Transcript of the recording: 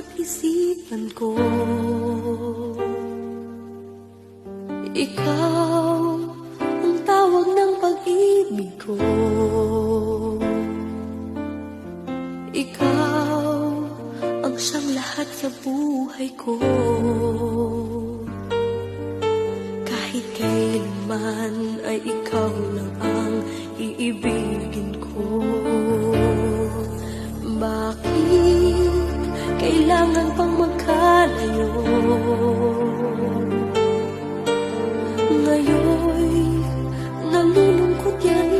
at isipan ko. Ikaw ang tawag ng pag-ibig ko. Ikaw ang siyang lahat sa buhay ko. Kahit kailanman ay ikaw lang ang iibigin ko. Bakit kailangan pang magkalayo? Ngayon'y nalulungkot yan